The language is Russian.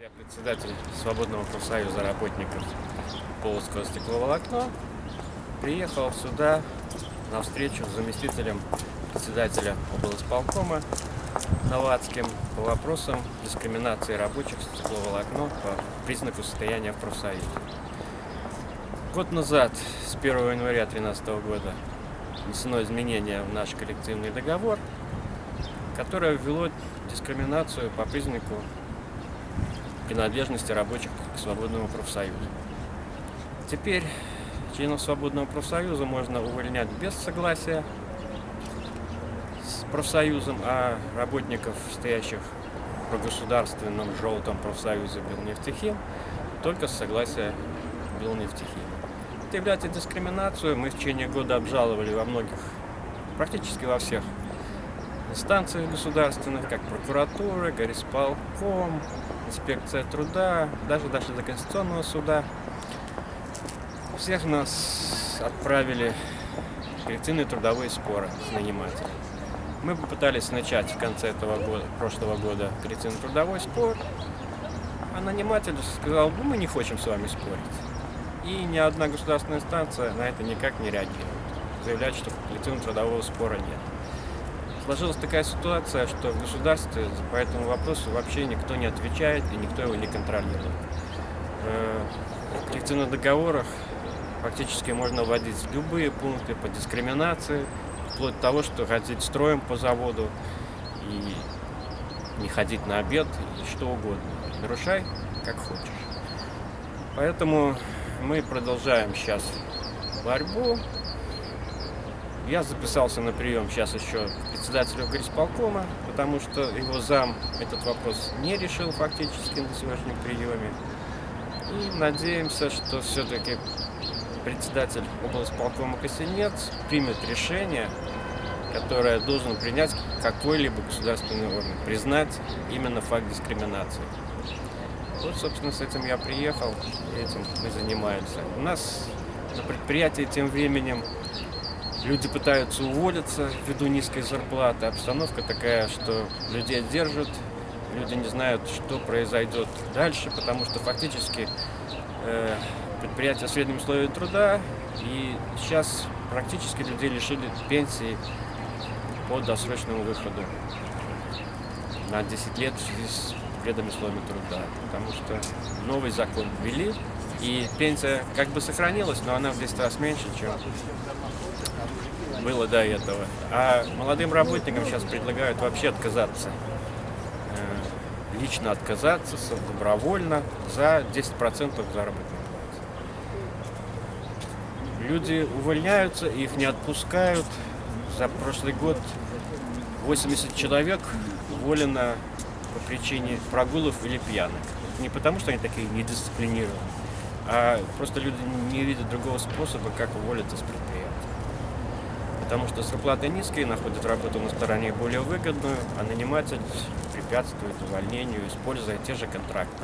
Я председатель Свободного профсоюза работников Полоцкого стекловолокна. Приехал сюда на встречу с заместителем председателя облсполкома Новацким по вопросам дискриминации рабочих стекловолокна по признаку состояния в профсоюзе. Год назад, с 1 января 2013 года, внесено изменение в наш коллективный договор, которое ввело дискриминацию по признаку принадлежности рабочих к свободному профсоюзу. Теперь членов свободного профсоюза можно увольнять без согласия с профсоюзом, а работников, стоящих в государственном желтом профсоюзе Белнефтехим, только с согласия Белнефтехима. Это является дискриминацией. Мы в течение года обжаловали во многих, практически во всех инстанциях государственных, как прокуратура, горисполком, инспекция труда, даже дошли до Конституционного суда. Всех нас отправили в коллективные трудовые споры с нанимателем. Мы попытались начать в конце прошлого года коллективный трудовой спор, а наниматель сказал: ну, мы не хотим с вами спорить. И ни одна государственная инстанция на это никак не реагирует. Заявляет, что коллективного трудового спора нет. Сложилась такая ситуация, что в государстве по этому вопросу вообще никто не отвечает и никто его не контролирует. В коллективных договорах фактически можно вводить любые пункты по дискриминации, вплоть до того, что ходить строем по заводу и не ходить на обед, и что угодно. Нарушай, как хочешь. Поэтому мы продолжаем сейчас борьбу. Я записался на прием сейчас еще к председателю горисполкома, потому что его зам этот вопрос не решил фактически на сегодняшнем приеме. И надеемся, что все-таки председатель облсполкома Косинец примет решение, которое должен принять какой-либо государственный орган, признать именно факт дискриминации. Вот, собственно, с этим я приехал, этим мы занимаемся. У нас на предприятии тем временем люди пытаются уволиться ввиду низкой зарплаты. Обстановка такая, что людей держат, люди не знают, что произойдет дальше, потому что фактически предприятие в среднем слое труда, и сейчас практически людей лишили пенсии по досрочному выходу на 10 лет в связи с вредными условиями труда, потому что новый закон ввели, и пенсия как бы сохранилась, но она в 10 раз меньше, чем было до этого. А молодым работникам сейчас предлагают вообще отказаться, лично отказаться добровольно за 10% заработной платы. Люди увольняются, их не отпускают. За прошлый год 80 человек уволено по причине прогулов или пьянок. Не потому, что они такие недисциплинированные, а просто люди не видят другого способа, как уволиться с предприятия. Потому что зарплаты низкие, находят работу на стороне более выгодную, а наниматель препятствует увольнению, используя те же контракты.